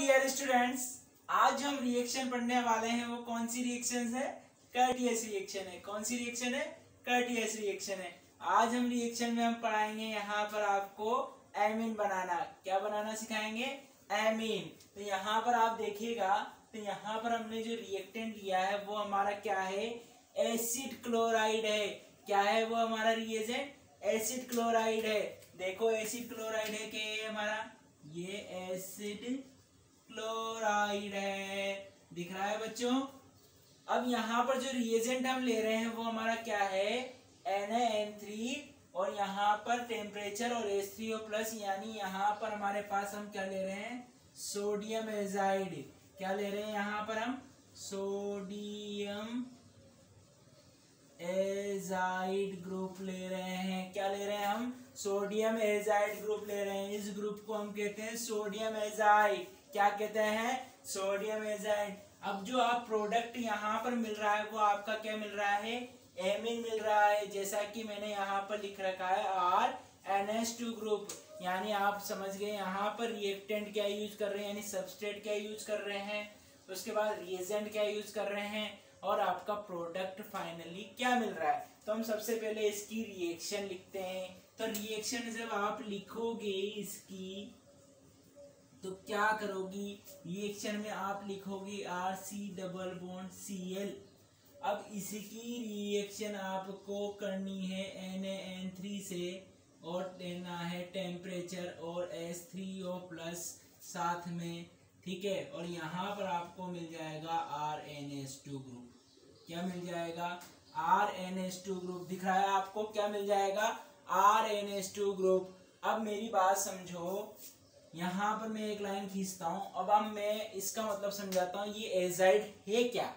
Dear students, आज हम reaction पढ़ने वाले हैं। वो कौन सी रिएक्शन है? कर्टियस रिएक्शन है। कौन सी रिएक्शन है? कर्टियस रिएक्शन है। आज हम रिएक्शन में हम पढ़ाएंगे यहाँ पर आपको एमीन बनाना। क्या बनाना सिखाएंगे? एमीन। तो यहाँ पर आप देखिएगा, तो यहाँ पर हमने जो रिएक्टेंट लिया है वो हमारा क्या है? एसिड क्लोराइड है। क्या है वो हमारा रिएजेंट? एसिड क्लोराइड है। देखो एसिड क्लोराइड है कि हमारा ये एसिड क्लोराइड है, दिख रहा है बच्चों। अब यहाँ पर जो रिएजेंट हम ले रहे हैं वो हमारा क्या है? Na(N3) और यहाँ पर टेम्परेचर और H3O+, यानी यहाँ पर हमारे पास हम क्या ले रहे हैं? Sodium azide. क्या ले रहे हैं यहाँ पर हम? सोडियम एजाइड ग्रुप ले रहे हैं। क्या ले रहे हैं हम? सोडियम एजाइड ग्रुप ले रहे हैं। इस ग्रुप को हम कहते हैं सोडियम एजाइड। क्या कहते हैं? Sodium azide. अब जो आप प्रोडक्ट यहाँ पर मिल रहा है वो आपका क्या मिल रहा है? एमीन मिल रहा है। जैसा कि मैंने यहाँ पर लिख रखा है RNH2 ग्रुप, यानी आप समझ गए यहाँ पर रिएक्टेंट क्या यूज कर रहे हैं, यानी सबस्ट्रेट क्या यूज कर रहे हैं, उसके बाद रिएजेंट क्या यूज कर रहे हैं, और आपका प्रोडक्ट फाइनली क्या मिल रहा है। तो हम सबसे पहले इसकी रिएक्शन लिखते हैं। तो रिएक्शन जब आप लिखोगे इसकी, तो क्या करोगी? रिएक्शन में आप लिखोगे RC≡CL। अब इसकी रिएक्शन आपको करनी है Na(N3) से, और लेना है टेम्परेचर और H3O+ साथ में, ठीक है। और यहाँ पर आपको मिल जाएगा RNH2 ग्रुप। क्या मिल जाएगा? RNH2 group. दिख रहा है आपको? क्या मिल जाएगा? RNH2 group. अब मेरी बात समझो, यहाँ पर मैं एक लाइन खींचता हूँ। अब मैं इसका मतलब समझाता हूँ। ये एजाइड है क्या?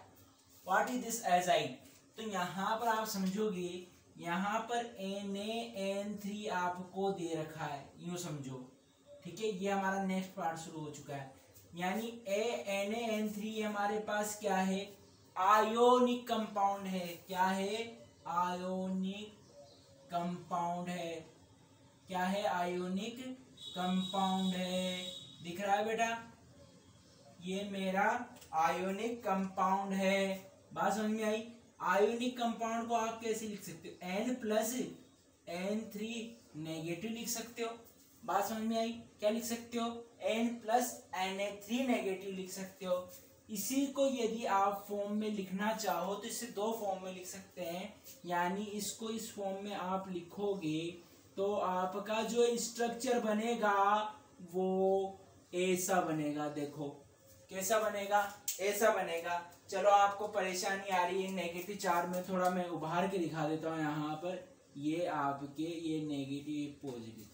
What is this azide? तो यहाँ पर आप समझोगे, यहाँ पर Na(N3) आपको दे रखा है, यूं समझो, ठीक है। ये हमारा नेक्स्ट पार्ट शुरू हो चुका है। यानी Na(N3) हमारे पास क्या है? आयोनिक कंपाउंड है। क्या है? आयोनिक कंपाउंड है। क्या है? आयोनिक कंपाउंड है। दिख रहा है बेटा? ये मेरा आयोनिक कंपाउंड है। बात समझ में आई? आयोनिक कंपाउंड को आप कैसे लिख सकते हो? N+N3 नेगेटिव लिख सकते हो। बात समझ में आई? क्या लिख सकते हो? N+Na3 नेगेटिव लिख सकते हो। इसी को यदि आप फॉर्म में लिखना चाहो तो इसे दो फॉर्म में लिख सकते हैं। यानी इसको इस फॉर्म में आप लिखोगे तो आपका जो स्ट्रक्चर बनेगा वो ऐसा बनेगा। देखो कैसा बनेगा? ऐसा बनेगा। चलो आपको परेशानी आ रही है नेगेटिव चार्ज में, थोड़ा मैं उभार के दिखा देता हूँ। यहाँ पर ये आपके ये नेगेटिव पॉजिटिव।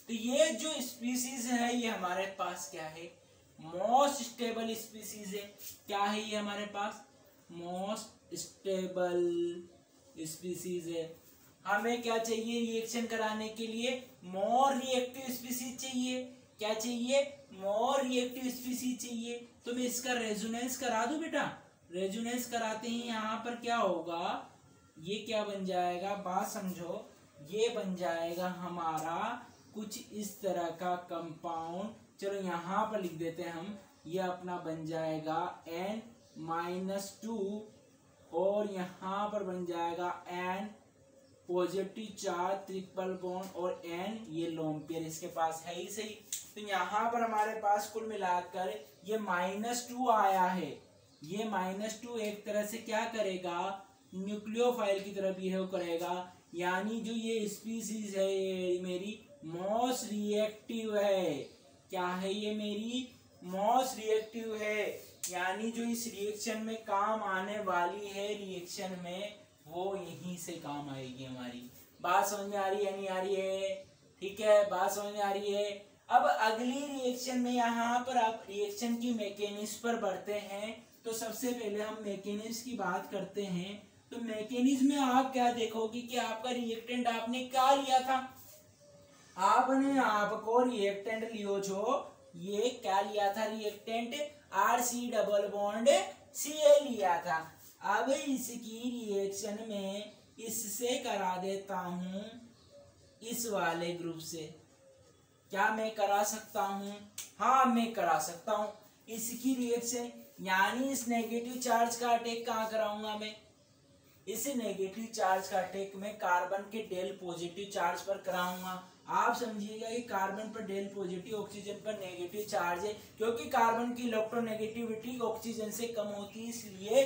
तो ये जो स्पीसीज है ये हमारे पास क्या है? मोस्ट स्टेबल स्पीसीज है। क्या है ये हमारे पास? मोस्ट स्टेबल स्पीसीज है। हमें क्या चाहिए रिएक्शन कराने के लिए? मोर रिएक्टिव स्पीसीज चाहिए। क्या चाहिए? मोर रिएक्टिव स्पीसीज चाहिए। तो मैं इसका रेजोनेंस करा दूं बेटा? रेजोनेंस कराते ही यहाँ पर क्या होगा? ये क्या बन जाएगा? बात समझो, ये बन जाएगा हमारा कुछ इस तरह का कंपाउंड। चलो यहाँ पर लिख देते हैं हम। ये अपना बन जाएगा N-2, और यहाँ पर बन जाएगा N positive charge triple bond, और N ये लोन पेयर इसके पास है ही सही। तो यहाँ पर हमारे पास कुल मिलाकर ये -2 आया है। ये -2 एक तरह से क्या करेगा? न्यूक्लियोफाइल की तरह बिहेव करेगा। यानी जो ये स्पीसीज है ये मेरी मोस्ट रिएक्टिव है। क्या है? ये मेरी मोस्ट रिएक्टिव है। यानी जो इस रिएक्शन में काम आने वाली है, रिएक्शन में वो यहीं से काम आएगी हमारी। बात समझ में आ रही है? नहीं आ रही है? ठीक है, बात समझ में आ रही है। अब अगली रिएक्शन में यहाँ पर आप रिएक्शन की मैकेनिज्म पर बढ़ते हैं। तो सबसे पहले हम मैकेनिज्म की बात करते हैं। तो मैकेनिज्म में आप क्या देखोगे कि आपका रिएक्टेंट आपने क्या लिया था? आपने आपको रिएक्टेंट लियो जो ये क्या लिया था? रिएक्टेंट RC≡Cl लिया था। अब इसकी रिएक्शन में इससे करा देता हूं इस वाले ग्रुप से। क्या मैं करा सकता हूँ? हाँ मैं करा सकता हूँ। इसकी रिएक्शन यानी इस नेगेटिव चार्ज का अटैक कहाँ कराऊंगा मैं? इस नेगेटिव चार्ज का अटैक में कार्बन के डेल पॉजिटिव चार्ज पर कराऊंगा। आप समझिएगा कि कार्बन पर डेल पॉजिटिव, ऑक्सीजन पर नेगेटिव चार्ज है, क्योंकि कार्बन की इलेक्ट्रोनेगेटिविटी ऑक्सीजन से कम होती है, इसलिए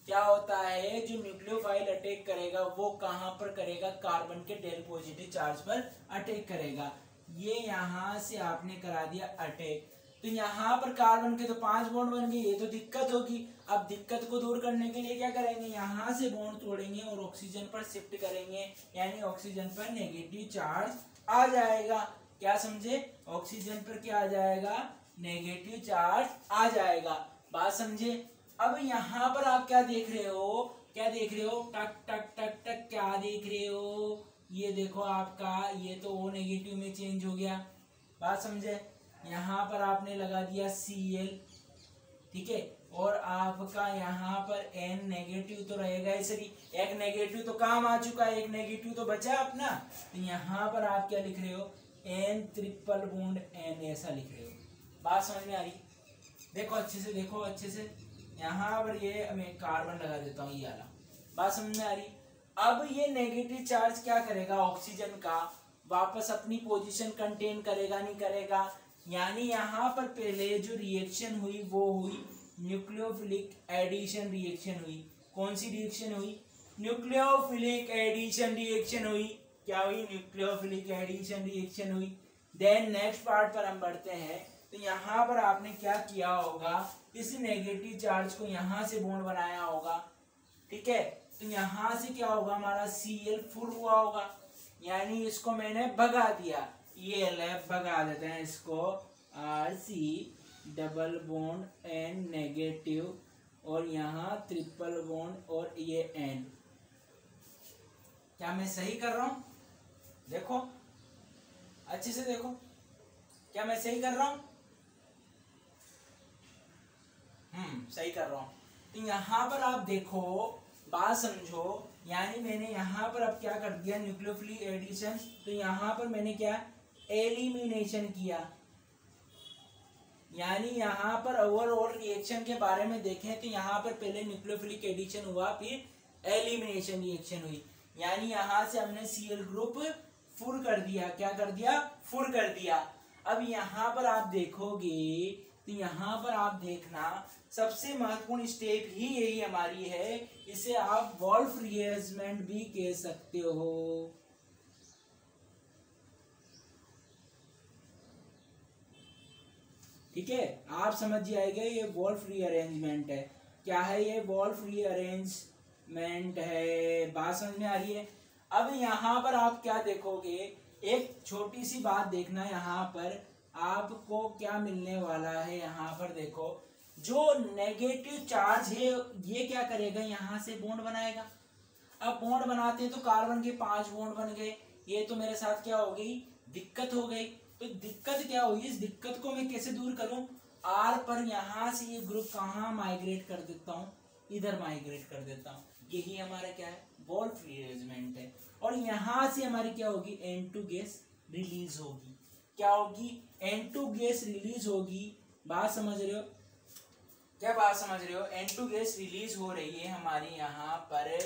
क्या होता है जो न्यूक्लियोफाइल अटैक करेगा वो कहां पर करेगा? कार्बन के डेल पॉजिटिव चार्ज पर अटैक करेगा। ये यहां से आपने करा दिया अटैक, तो यहाँ पर कार्बन के तो 5 बॉन्ड बन गए, ये तो दिक्कत होगी। अब दिक्कत को दूर करने के लिए क्या करेंगे? यहाँ से बॉन्ड तोड़ेंगे और ऑक्सीजन पर शिफ्ट करेंगे, यानी ऑक्सीजन पर नेगेटिव चार्ज आ जाएगा। क्या समझे? ऑक्सीजन पर क्या आ जाएगा? नेगेटिव चार्ज आ जाएगा। बात समझे? अब यहाँ पर आप क्या देख रहे हो? क्या देख रहे हो? टक टक टक टक क्या देख रहे हो? ये देखो आपका ये तो O नेगेटिव में चेंज हो गया। बात समझे? यहाँ पर आपने लगा दिया Cl, ठीक है, और आपका यहाँ पर N नेगेटिव तो रहेगा ही सही। एक नेगेटिव तो काम आ चुका है, एक नेगेटिव तो बचा अपना, तो यहाँ पर आप क्या लिख रहे हो? N ट्रिपल बॉन्ड N ऐसा लिख रहे हो। बात समझ में आ रही? देखो अच्छे से, देखो अच्छे से। यहाँ पर ये मैं कार्बन लगा देता हूँ, ये वाला। बात समझ में आ रही? अब ये नेगेटिव चार्ज क्या करेगा? ऑक्सीजन का वापस अपनी पोजीशन कंटेन करेगा, नहीं करेगा? यानी यहाँ पर पहले जो रिएक्शन हुई वो हुई न्यूक्लियोफिलिक एडिशन रिएक्शन हुई। कौन सी रिएक्शन हुई? न्यूक्लियोफिलिक एडिशन रिएक्शन हुई। क्या हुई? न्यूक्लियोफिलिक एडिशन रिएक्शन हुई। देन नेक्स्ट पार्ट पर हम बढ़ते हैं। तो यहाँ पर आपने क्या किया होगा? इस नेगेटिव चार्ज को यहाँ से बॉन्ड बनाया होगा, ठीक है। तो यहाँ से क्या होगा? हमारा Cl फुल हुआ होगा, यानी इसको मैंने भगा दिया। ये लैब भगा देते हैं इसको, Rc double bond N negative और यहाँ ट्रिपल बॉन्ड और ये N। क्या मैं सही कर रहा हूँ? देखो अच्छे से देखो, क्या मैं सही कर रहा हूँ? सही कर रहा हूँ। तो यहाँ पर आप देखो, बात समझो, यानी मैंने यहाँ पर अब क्या कर दिया? Nucleophilic addition. तो यहाँ पर मैंने क्या? एलिमिनेशन किया। यानी यहाँ पर ओवरऑल रिएक्शन के बारे में देखें तो यहाँ पर पहले न्यूक्लियोफिलिक एडिशन हुआ, फिर एलिमिनेशन रिएक्शन हुई। यानी यहाँ से हमने Cl ग्रुप फुल कर दिया। क्या कर दिया? फुल कर दिया। अब यहाँ पर आप देखोगे तो यहाँ पर आप देखना सबसे महत्वपूर्ण स्टेप ही यही हमारी है। इसे आप वॉल्फ रीअरेंजमेंट भी कह सकते हो। ठीक है, आप समझ जाएंगे ये वॉल्फ रीअरेंजमेंट है। क्या है ये? वॉल्फ रीअरेंजमेंट है। बात समझ में आ रही है? अब यहाँ पर आप क्या देखोगे? एक छोटी सी बात देखना, यहाँ पर आपको क्या मिलने वाला है। यहाँ पर देखो, जो नेगेटिव चार्ज है ये क्या करेगा? यहाँ से बॉन्ड बनाएगा। अब बॉन्ड बनाते हैं तो कार्बन के 5 बॉन्ड बन गए। ये तो मेरे साथ क्या हो गई? दिक्कत हो गई। तो दिक्कत क्या हुई? इस दिक्कत को मैं कैसे दूर करूं? R पर यहाँ से ये ग्रुप कहाँ माइग्रेट कर देता हूँ? इधर माइग्रेट कर देता हूँ। यही हमारा क्या है? वॉल्फ रीअरेंजमेंट है। और यहाँ से हमारी क्या होगी? N2 गैस रिलीज होगी। क्या होगी? N2 गैस रिलीज होगी। बात समझ रहे हो? क्या बात समझ रहे हो? N2 गैस रिलीज हो रही है हमारी यहाँ पर।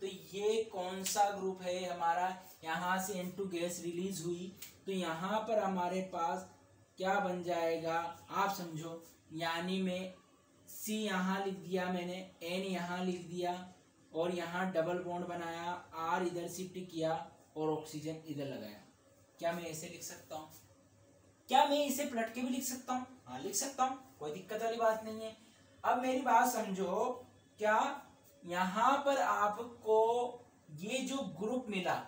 तो ये कौन सा ग्रुप है हमारा? यहाँ से N2 गैस रिलीज हुई, तो यहाँ पर हमारे पास क्या बन जाएगा? आप समझो, यानी मैं C यहाँ लिख दिया मैंने, N यहाँ लिख दिया और यहाँ डबल बॉन्ड बनाया, R इधर शिफ्ट किया और ऑक्सीजन इधर लगाया। क्या मैं ऐसे लिख सकता हूँ? क्या मैं इसे पलट के भी लिख सकता हूँ? हाँ लिख सकता हूँ, कोई दिक्कत वाली बात नहीं है। अब मेरी बात समझो, क्या यहाँ पर आपको ये जो ग्रुप मिला,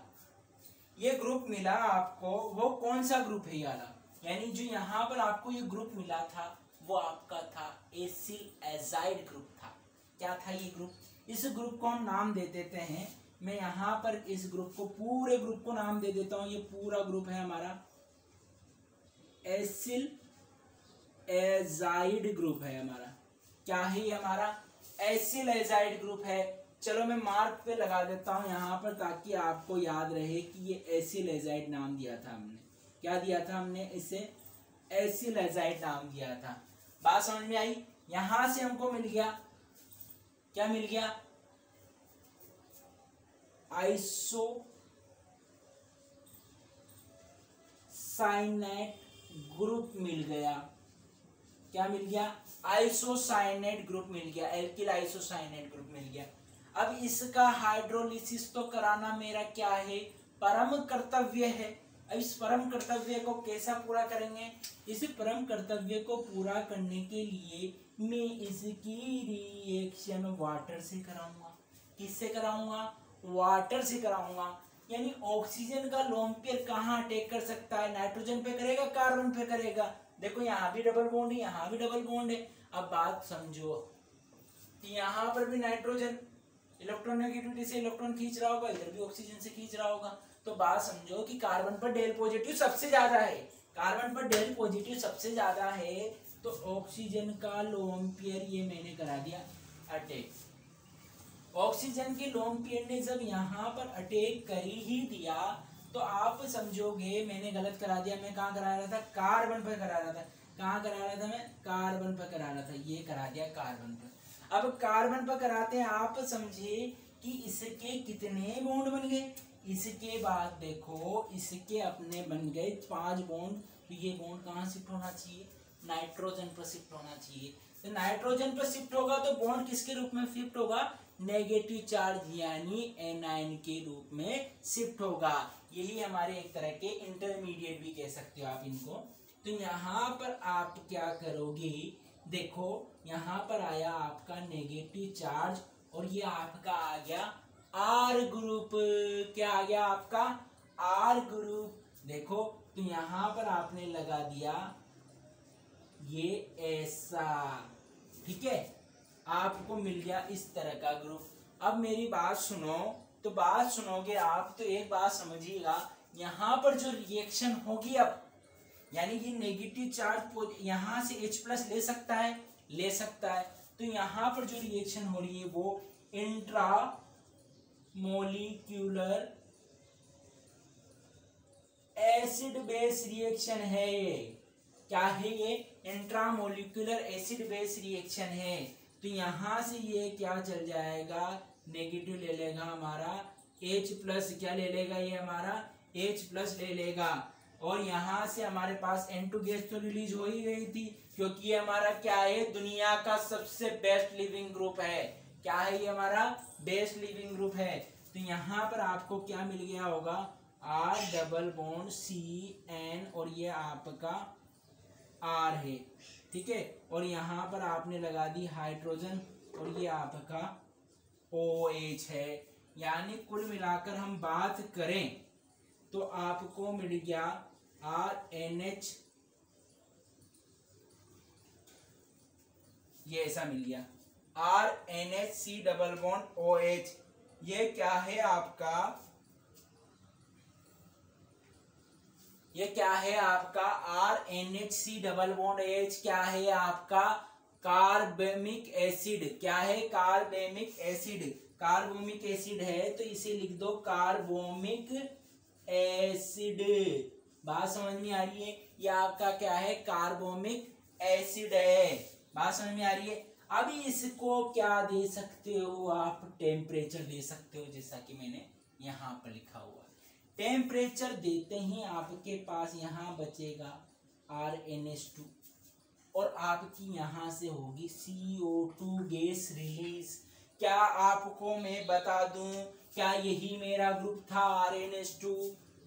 ये ग्रुप मिला आपको, वो कौन सा ग्रुप है याला? यानी जो यहाँ पर आपको ये ग्रुप मिला था वो आपका था एसिल एजाइड ग्रुप था। क्या था ये ग्रुप? इस ग्रुप को हम नाम दे देते हैं। मैं यहाँ पर इस ग्रुप को, पूरे ग्रुप को नाम दे देता हूँ। ये पूरा ग्रुप है हमारा एसिल एजाइड ग्रुप है हमारा। क्या है ये? हमारा एसिल एजाइड ग्रुप है। चलो मैं मार्क पे लगा देता हूँ यहाँ पर, ताकि आपको याद रहे कि ये एसिल एजाइड नाम दिया था हमने। क्या दिया था हमने, इसे एसिल नाम दिया था। बात समझ में आई। यहां से हमको मिल गया, क्या मिल गया, आइसोसाइनेट ग्रुप मिल गया। क्या मिल गया, आइसोसाइनेट ग्रुप मिल गया, एल्किल आइसोसाइनेट ग्रुप मिल गया। अब इसका हाइड्रोलिसिस तो कराना मेरा क्या है, परम कर्तव्य है। अब इस परम कर्तव्य को कैसा पूरा करेंगे, इस परम कर्तव्य को पूरा करने के लिए मैं इसकी रिएक्शन वाटर से कराऊंगा। किससे कराऊंगा, वाटर से कराऊंगा। यानी ऑक्सीजन का लोन पेयर कहाँ अटैक कर सकता है, नाइट्रोजन पे करेगा, कार्बन पे करेगा। देखो यहाँ भी डबल बॉन्ड है, यहाँ भी डबल बॉन्ड है। अब बात समझो, यहाँ पर भी नाइट्रोजन इलेक्ट्रोनेगेटिविटी से इलेक्ट्रॉन खींच रहा होगा, इधर भी ऑक्सीजन से खींच रहा होगा। तो बात समझो कि कार्बन पर डेल पॉजिटिव सबसे ज्यादा है, कार्बन पर डेल पॉजिटिव सबसे ज्यादा है, तो ऑक्सीजन का लोन पेयर ये मैंने करा दिया अटैक। ऑक्सीजन के लोन पेयर ने जब यहाँ पर अटैक कर ही दिया तो आप समझोगे मैंने गलत करा दिया। मैं कहाँ करा रहा था, कार्बन पर करा रहा था। कहाँ करा रहा था मैं, कार्बन पर करा रहा था, ये करा दिया कार्बन पर। अब कार्बन पर कराते हैं, आप समझे कि इसके कितने बॉन्ड बन गए। इसके बाद देखो इसके अपने बन गए 5 बॉन्ड। तो ये बॉन्ड कहाँ शिफ्ट होना चाहिए, नाइट्रोजन पर शिफ्ट होना चाहिए। तो नाइट्रोजन पर शिफ्ट होगा तो बॉन्ड किसके रूप में शिफ्ट होगा, नेगेटिव चार्ज यानी एनायन के रूप में शिफ्ट होगा। यही हमारे एक तरह के इंटरमीडिएट भी कह सकते हो आप इनको। तो यहाँ पर आप क्या करोगे, देखो यहाँ पर आया आपका नेगेटिव चार्ज और ये आपका आ गया आर ग्रुप। क्या आ गया आपका, आर ग्रुप। देखो तो यहाँ पर आपने लगा दिया ये ऐसा, ठीक है, आपको मिल गया इस तरह का ग्रुप। अब मेरी बात सुनो, तो बात सुनोगे आप तो एक बात समझिएगा, यहाँ पर जो रिएक्शन होगी अब, यानी कि नेगेटिव चार्ज यहाँ से H प्लस ले सकता है, ले सकता है। तो यहाँ पर जो रिएक्शन हो रही है वो intra molecular acid base reaction है। क्या है ये, इंट्रामोलिक्यूलर एसिड बेस रिएक्शन है। तो यहां से ये क्या चल जाएगा, नेगेटिव ले लेगा हमारा H प्लस, क्या ले लेगा ये हमारा H प्लस ले लेगा। और यहां से हमारे पास N2 गैस तो रिलीज हो ही गई थी, क्योंकि ये हमारा क्या है, दुनिया का सबसे बेस्ट लिविंग ग्रुप है। क्या है ये हमारा बेस्ट लिविंग ग्रुप है। तो यहाँ पर आपको क्या मिल गया होगा, R डबल बॉन्ड CN और ये आपका R है, ठीक है। और यहाँ पर आपने लगा दी हाइड्रोजन और ये आपका OH है। यानी कुल मिलाकर हम बात करें तो आपको मिल गया RNH, ये ऐसा मिल गया RNHC डबल बॉन्ड OH। ये क्या है आपका, ये क्या है आपका RNHC डबल बॉन्ड H, क्या है आपका कार्बोमिक एसिड। क्या है, कार्बोमिक एसिड। कार्बोमिक एसिड है तो इसे लिख दो कार्बोमिक एसिड। बात समझ में आ रही है, ये आपका क्या है, कार्बोमिक एसिड है। बात समझ में आ रही है। अभी इसको क्या दे सकते हो आप, टेम्परेचर दे सकते हो, जैसा कि मैंने यहाँ पर लिखा हुआ। टेम्परेचर देते ही आपके पास यहाँ बचेगा RNH2 और आपकी यहाँ से होगी CO2 गैस रिलीज। क्या आपको मैं बता दूं, क्या यही मेरा ग्रुप था RNH2,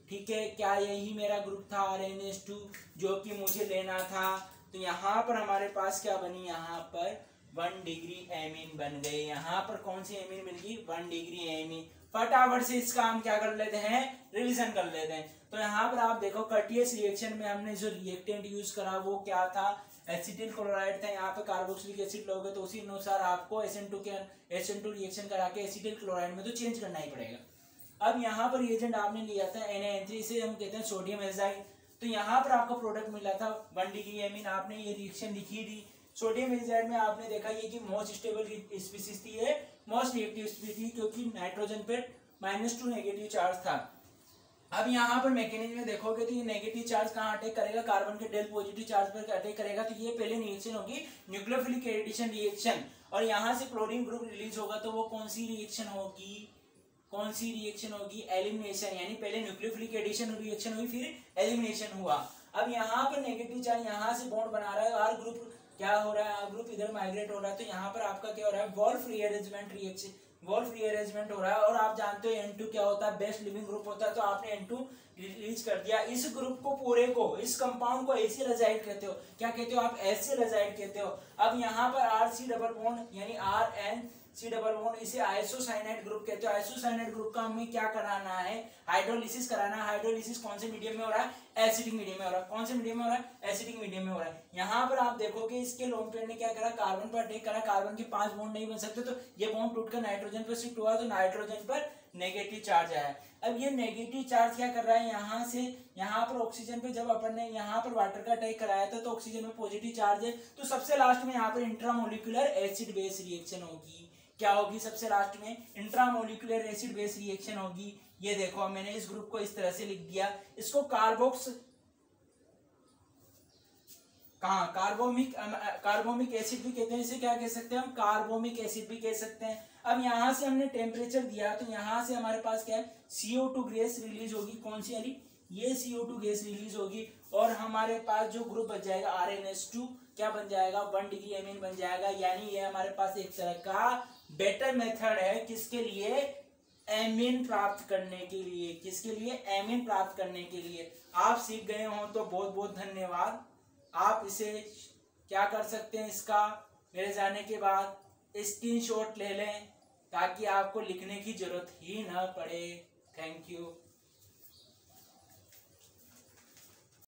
ठीक है, क्या यही मेरा ग्रुप था RNH2 जो कि मुझे लेना था। तो यहाँ पर हमारे पास क्या बनी, यहाँ पर 1 डिग्री एमीन बन गए। यहाँ पर कौन सी एमीन मिल गई, 1 डिग्री एमीन। फटाफट से इसका हम क्या कर लेते हैं, रिवीजन कर लेते हैं। तो यहाँ पर आप देखो कर्टियस रिएक्शन में हमने जो रिएक्टेंट यूज करा वो क्या था, एसिटिल क्लोराइड था। यहाँ पे कार्बोक्सिलिक एसिड लोगे तो उसी अनुसार आपको SN2 रिएक्शन करा के एसिटिल क्लोराइड में तो चेंज करना ही पड़ेगा। अब यहाँ पर रिएजेंट आपने लिया था Na3, इसे हम कहते हैं सोडियम एजाइड। तो यहाँ पर आपको प्रोडक्ट मिला था 1 डिग्री एमीन, आपने ये रिएक्शन लिखी थी। सोडियम एजाइड में आपने देखा ये कि मोस्ट स्टेबल स्पीसीज थी, ये मोस्ट रिएक्टिव स्पीसीज थी, क्योंकि नाइट्रोजन पे -2 नेगेटिव चार्ज था। अब यहाँ पर मैकेनिज्म में देखोगे तो ये नेगेटिव चार्ज कहाँ अटैक करेगा, कार्बन के डेल पॉजिटिव चार्ज पर अटैक करेगा, तो ये पहले रिएक्शन होगी न्यूक्लियोफिलिक एडिशन रिएक्शन, और यहाँ से क्लोरीन ग्रुप रिलीज होगा, तो वो कौन सी रिएक्शन होगी, कौन सी रिएक्शन होगी, एलिमिनेशन, यानी पहले न्यूक्लियोफिलिक एडिशन रिएक्शन हुई फिर एलिमिनेशन हुआ। अब यहाँ पर नेगेटिव चार्ज यहाँ से बॉन्ड बना रहा है, आर ग्रुप क्या हो रहा है, आर ग्रुप इधर माइग्रेट हो रहा है, तो यहाँ पर आपका क्या हो रहा है, Wolff rearrangement reaction, Wolff rearrangement हो रहा है। और आप जानते हो N2 क्या होता है, बेस्ट लिविंग ग्रुप होता है, तो आपने N2 रिलीज कर दिया। इस ग्रुप को पूरे को, इस कंपाउंड को एसी रेजाइड कहते हो, क्या कहते हो आप, एसी रेजाइड कहते हो। अब यहाँ पर RC डबल बॉन्ड यानी RNC डबल बॉन्ड, इसे आइसोसाइनाइड ग्रुप कहते हो। आइसोसाइनाइड ग्रुप का हमें क्या कराना है, हाइड्रोलिसिस कराना है। हाइड्रोलिसिस कौन से मीडियम में हो रहा है, एसिडिक मीडियम में हो रहा है। कौन से मीडियम में हो रहा है, एसिडिक मीडियम में हो रहा है। यहाँ पर आप देखोगे इसके लोन पेयर ने क्या करा, कार्बन पर अटैक करा, कार्बन के 5 बॉन्ड नहीं बन सकते, तो ये बॉन्ड टूटकर नाइट्रोजन पर शिफ्ट हुआ, तो नाइट्रोजन पर नेगेटिव चार्ज आया। अब ये नेगेटिव चार्ज क्या कर रहा है, यहाँ से यहाँ पर ऑक्सीजन पे जब अपन ने यहाँ पर वाटर का अटैक कराया था, तो ऑक्सीजन में पॉजिटिव चार्ज है, तो सबसे लास्ट में यहाँ पर इंट्रामोलिकुलर एसिड बेस रिएक्शन होगी। क्या होगी, सबसे लास्ट में इंट्रामोलिकुलर एसिड बेस रिएक्शन होगी। ये देखो मैंने इस ग्रुप को इस तरह से लिख दिया, इसको कार्बोक्स कहा कार्बोमिक एसिड भी कहते हैं, इसे क्या कह सकते हैं हम, कार्बोमिक एसिड भी कह सकते हैं। अब यहाँ से हमने टेम्परेचर दिया, तो यहाँ से हमारे पास क्या है, CO2 गैस रिलीज होगी, कौन सी वाली, ये CO2 गैस रिलीज होगी, और हमारे पास जो ग्रुप बच जाएगा RnH2 क्या बन जाएगा, 1 डिग्री एमीन बन जाएगा। यानी ये हमारे पास एक तरह का बेटर मेथड है, किसके लिए, एमीन प्राप्त करने के लिए, किसके लिए, एमीन प्राप्त करने के लिए। आप सीख गए हो तो बहुत बहुत धन्यवाद। आप इसे क्या कर सकते हैं, इसका मेरे जाने के बाद स्क्रीनशॉट ले लें, ताकि आपको लिखने की जरूरत ही ना पड़े। Thank you.